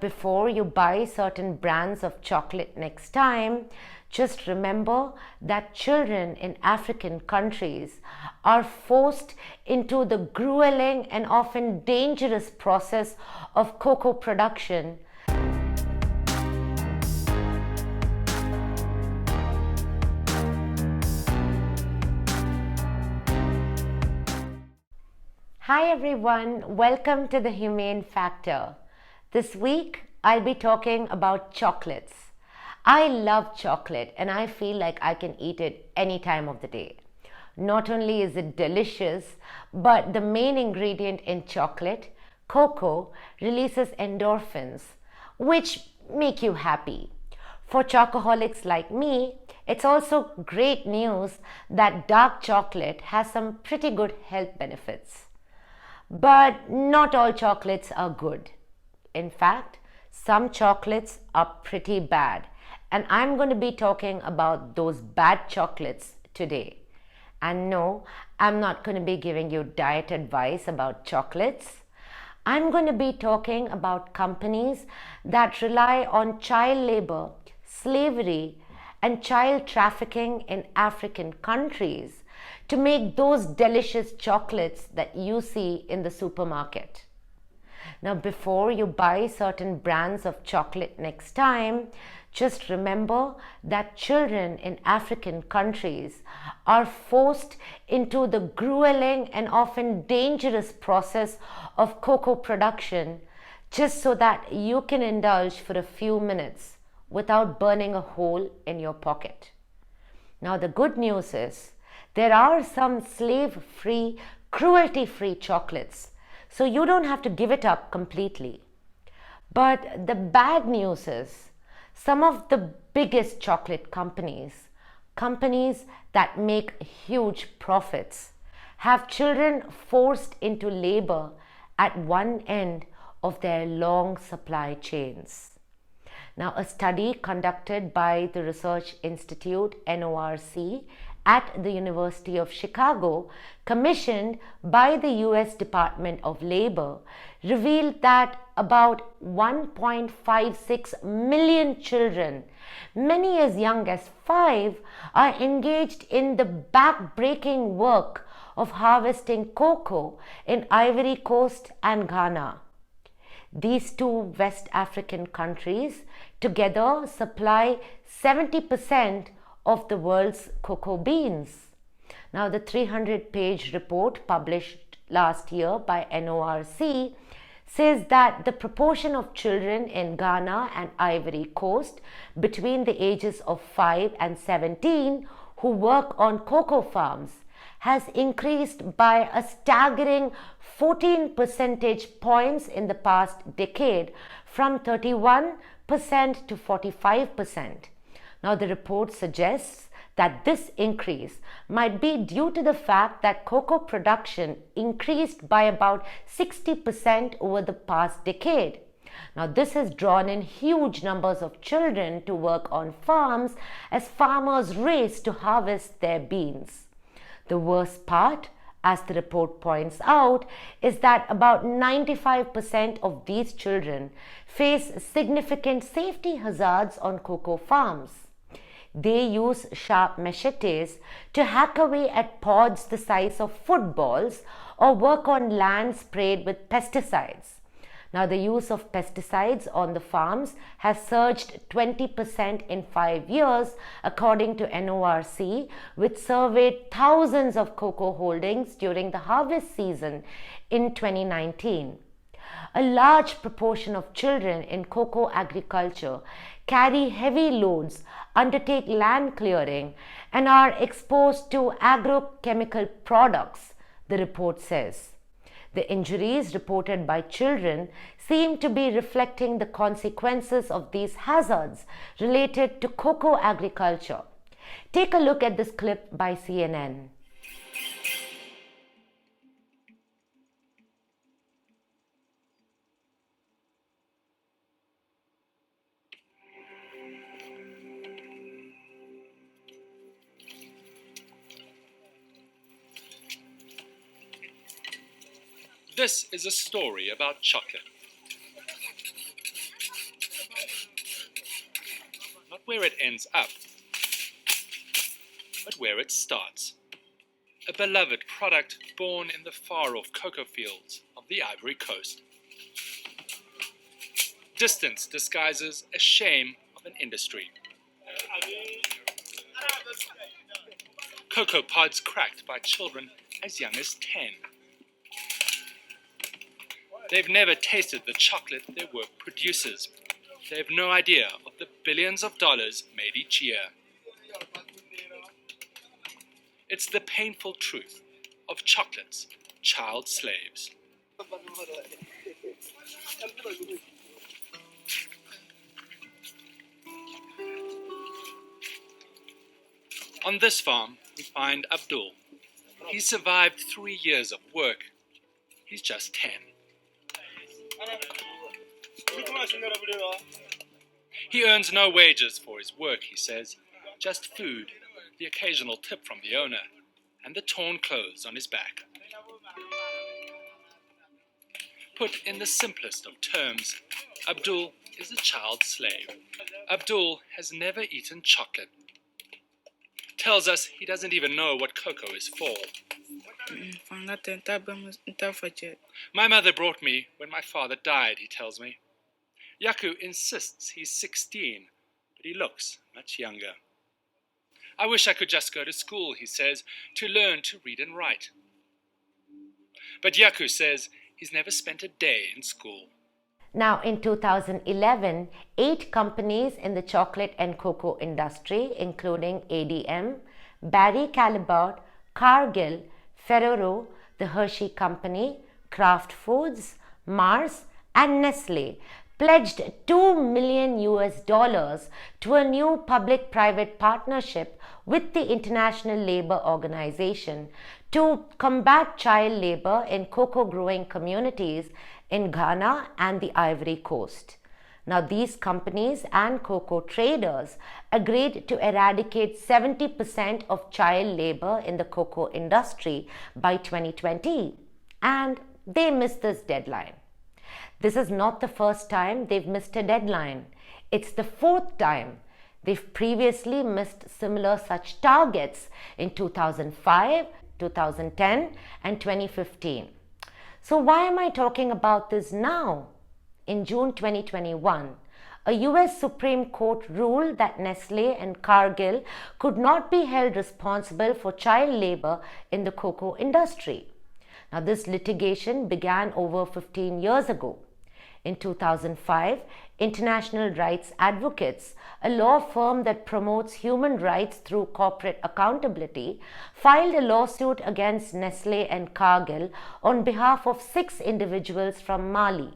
Before you buy certain brands of chocolate next time, just remember that children in African countries are forced into the grueling and often dangerous process of cocoa production. Hi everyone, welcome to the Humane Factor. This week I'll be talking about chocolates. I love chocolate and I feel like I can eat it any time of the day. Not only is it delicious, but the main ingredient in chocolate, cocoa, releases endorphins, which make you happy. For chocoholics like me, it's also great news that dark chocolate has some pretty good health benefits. But not all chocolates are good. In fact, some chocolates are pretty bad, and I'm going to be talking about those bad chocolates today. And no, I'm not going to be giving you diet advice about chocolates. I'm going to be talking about companies that rely on child labor, slavery, and child trafficking in African countries to make those delicious chocolates that you see in the supermarket. Now, before you buy certain brands of chocolate next time, just remember that children in African countries are forced into the grueling and often dangerous process of cocoa production just so that you can indulge for a few minutes without burning a hole in your pocket. Now, the good news is there are some slave-free, cruelty-free chocolates, so you don't have to give it up completely. But the bad news is some of the biggest chocolate companies that make huge profits, have children forced into labor at one end of their long supply chains. Now, a study conducted by the Research Institute, NORC, at the University of Chicago, commissioned by the US Department of Labor, revealed that about 1.56 million children, many as young as 5, are engaged in the back-breaking work of harvesting cocoa in Ivory Coast and Ghana. These two West African countries together supply 70% of the world's cocoa beans. Now, the 300-page report published last year by NORC says that the proportion of children in Ghana and Ivory Coast between the ages of 5 and 17 who work on cocoa farms has increased by a staggering 14 percentage points in the past decade, from 31% to 45%. Now, the report suggests that this increase might be due to the fact that cocoa production increased by about 60% over the past decade. Now, this has drawn in huge numbers of children to work on farms as farmers race to harvest their beans. The worst part, as the report points out, is that about 95% of these children face significant safety hazards on cocoa farms. They use sharp machetes to hack away at pods the size of footballs or work on land sprayed with pesticides. Now, the use of pesticides on the farms has surged 20% in 5 years, according to NORC, which surveyed thousands of cocoa holdings during the harvest season in 2019. A large proportion of children in cocoa agriculture carry heavy loads, undertake land clearing, and are exposed to agrochemical products, the report says. The injuries reported by children seem to be reflecting the consequences of these hazards related to cocoa agriculture. Take a look at this clip by CNN. This is a story about chocolate. where it ends up, but where it starts. A beloved product born in the far-off cocoa fields of the Ivory Coast. Distance disguises a shame of an industry. Cocoa pods cracked by children as young as 10. They've never tasted the chocolate their work produces. They have no idea of the billions of dollars made each year. It's the painful truth of chocolate's child slaves. On this farm, we find Abdul. He survived 3 years of work. He's just 10. He earns no wages for his work, he says, just food, the occasional tip from the owner, and the torn clothes on his back. Put in the simplest of terms, Abdul is a child slave. Abdul has never eaten chocolate. Tells us he doesn't even know what cocoa is for. My mother brought me when my father died, he tells me. Yaku insists he's 16, but he looks much younger. I wish I could just go to school, he says, to learn to read and write. But Yaku says he's never spent a day in school. Now, in 2011, 8 companies in the chocolate and cocoa industry, including ADM, Barry Callebaut, Cargill, Ferrero, the Hershey Company, Kraft Foods, Mars, and Nestlé, pledged $2 million to a new public-private partnership with the International Labour Organization to combat child labor in cocoa growing communities in Ghana and the Ivory Coast. Now, these companies and cocoa traders agreed to eradicate 70% of child labor in the cocoa industry by 2020, and they missed this deadline. This is not the first time they've missed a deadline. It's the 4th time. They've previously missed similar such targets in 2005, 2010, and 2015. So why am I talking about this now? In June 2021, a US Supreme Court ruled that Nestlé and Cargill could not be held responsible for child labor in the cocoa industry. Now, this litigation began over 15 years ago. In 2005, International Rights Advocates, a law firm that promotes human rights through corporate accountability, filed a lawsuit against Nestlé and Cargill on behalf of 6 individuals from Mali.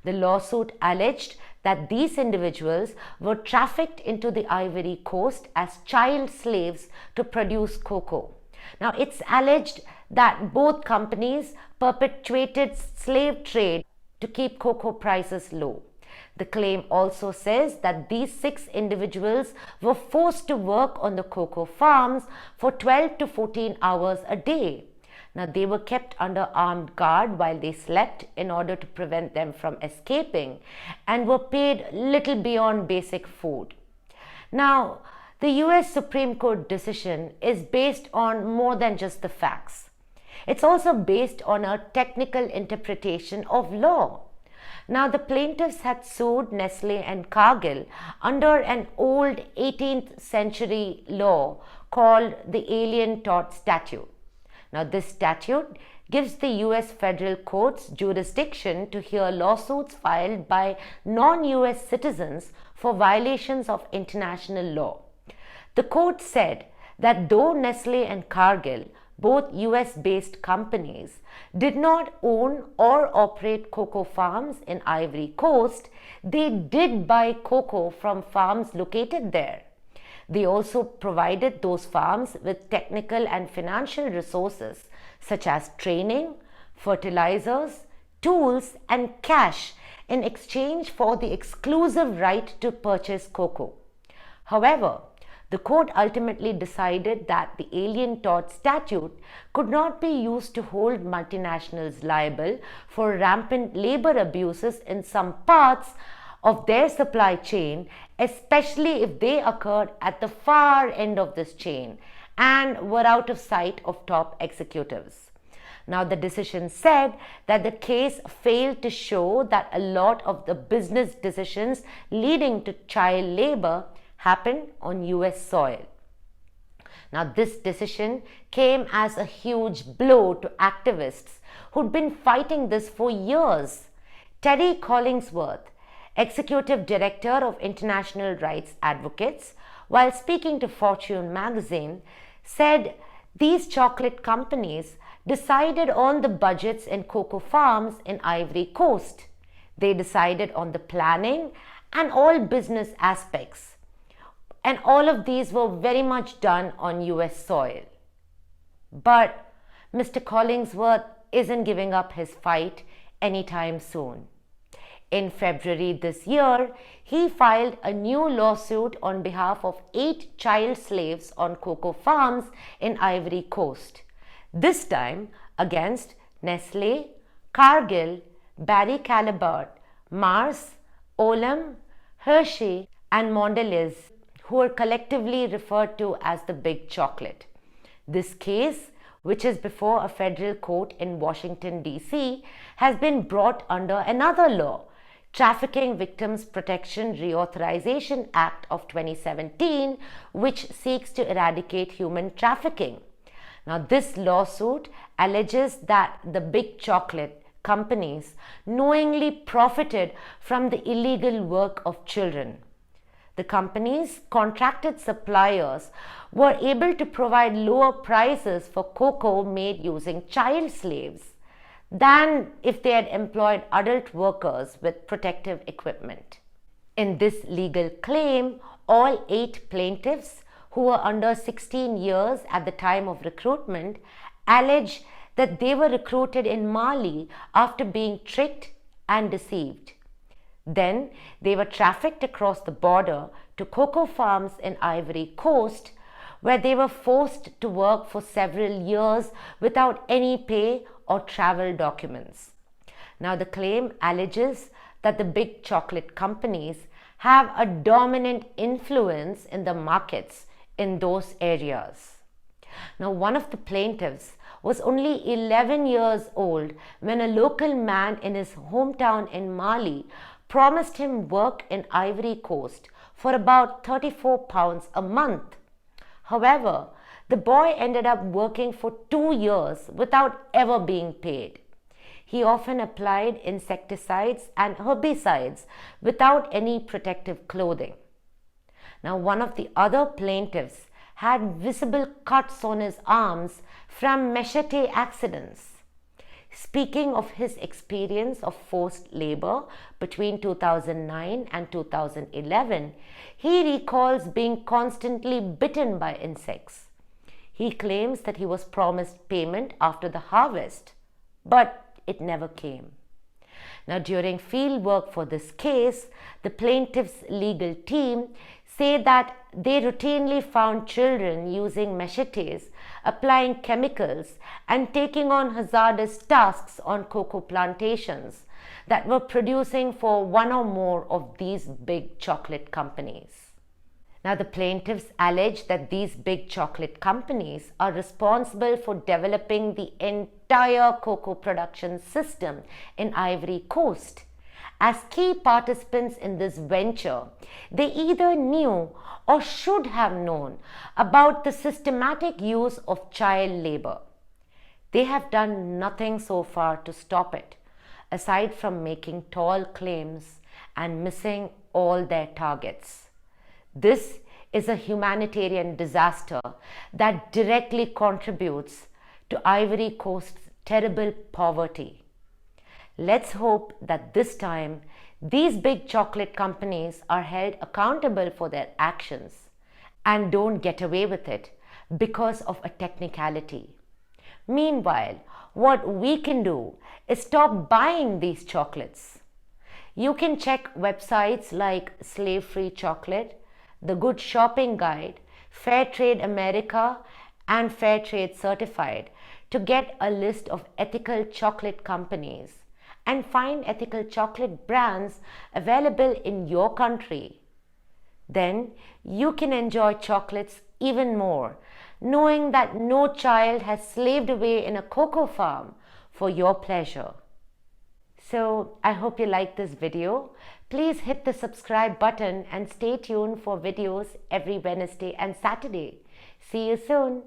The lawsuit alleged that these individuals were trafficked into the Ivory Coast as child slaves to produce cocoa. Now, it's alleged that both companies perpetuated slave trade to keep cocoa prices low. The claim also says that these 6 individuals were forced to work on the cocoa farms for 12 to 14 hours a day. Now, they were kept under armed guard while they slept in order to prevent them from escaping, and were paid little beyond basic food. Now, the US Supreme Court decision is based on more than just the facts. It's also based on a technical interpretation of law. Now, the plaintiffs had sued Nestlé and Cargill under an old 18th century law called the Alien Tort Statute. Now, this statute gives the US federal courts jurisdiction to hear lawsuits filed by non-US citizens for violations of international law. The court said that though Nestlé and Cargill, both US-based companies, did not own or operate cocoa farms in Ivory Coast, they did buy cocoa from farms located there. They also provided those farms with technical and financial resources such as training, fertilizers, tools, and cash in exchange for the exclusive right to purchase cocoa. However, the court ultimately decided that the Alien Tort Statute could not be used to hold multinationals liable for rampant labor abuses in some parts of their supply chain, especially if they occurred at the far end of this chain and were out of sight of top executives. Now, the decision said that the case failed to show that a lot of the business decisions leading to child labor happened on US soil. Now, this decision came as a huge blow to activists who'd been fighting this for years. Terry Collingsworth, executive director of International Rights Advocates, while speaking to Fortune magazine, said these chocolate companies decided on the budgets in cocoa farms in Ivory Coast. They decided on the planning and all business aspects. And all of these were very much done on US soil. But Mr. Collingsworth isn't giving up his fight anytime soon. In February this year, he filed a new lawsuit on behalf of 8 child slaves on cocoa farms in Ivory Coast. This time against Nestlé, Cargill, Barry Callebaut, Mars, Olam, Hershey, and Mondelez, who are collectively referred to as the Big Chocolate. This case, which is before a federal court in Washington, D.C., has been brought under another law, Trafficking Victims Protection Reauthorization Act of 2017, which seeks to eradicate human trafficking. Now, this lawsuit alleges that the Big Chocolate companies knowingly profited from the illegal work of children. The company's contracted suppliers were able to provide lower prices for cocoa made using child slaves than if they had employed adult workers with protective equipment. In this legal claim, all 8 plaintiffs, who were under 16 years at the time of recruitment, allege that they were recruited in Mali after being tricked and deceived. Then they were trafficked across the border to cocoa farms in Ivory Coast, where they were forced to work for several years without any pay or travel documents. Now, the claim alleges that the Big Chocolate companies have a dominant influence in the markets in those areas. Now, one of the plaintiffs was only 11 years old when a local man in his hometown in Mali promised him work in Ivory Coast for about £34 a month. However, the boy ended up working for 2 years without ever being paid. He often applied insecticides and herbicides without any protective clothing. Now, one of the other plaintiffs had visible cuts on his arms from machete accidents. Speaking of his experience of forced labor between 2009 and 2011, he recalls being constantly bitten by insects. He claims that he was promised payment after the harvest, but it never came. Now, during field work for this case, the plaintiff's legal team say that they routinely found children using machetes, applying chemicals, and taking on hazardous tasks on cocoa plantations that were producing for one or more of these Big Chocolate companies. Now, the plaintiffs allege that these Big Chocolate companies are responsible for developing the entire cocoa production system in Ivory Coast. As key participants in this venture, they either knew or should have known about the systematic use of child labor. They have done nothing so far to stop it, aside from making tall claims and missing all their targets. This is a humanitarian disaster that directly contributes to Ivory Coast's terrible poverty. Let's hope that this time these Big Chocolate companies are held accountable for their actions and don't get away with it because of a technicality. Meanwhile, what we can do is stop buying these chocolates. You can check websites like Slave Free Chocolate, The Good Shopping Guide, Fair Trade America, and Fair Trade Certified to get a list of ethical chocolate companies and find ethical chocolate brands available in your country. Then you can enjoy chocolates even more, knowing that no child has slaved away in a cocoa farm for your pleasure. So I hope you like this video. Please hit the subscribe button and stay tuned for videos every Wednesday and Saturday. See you soon.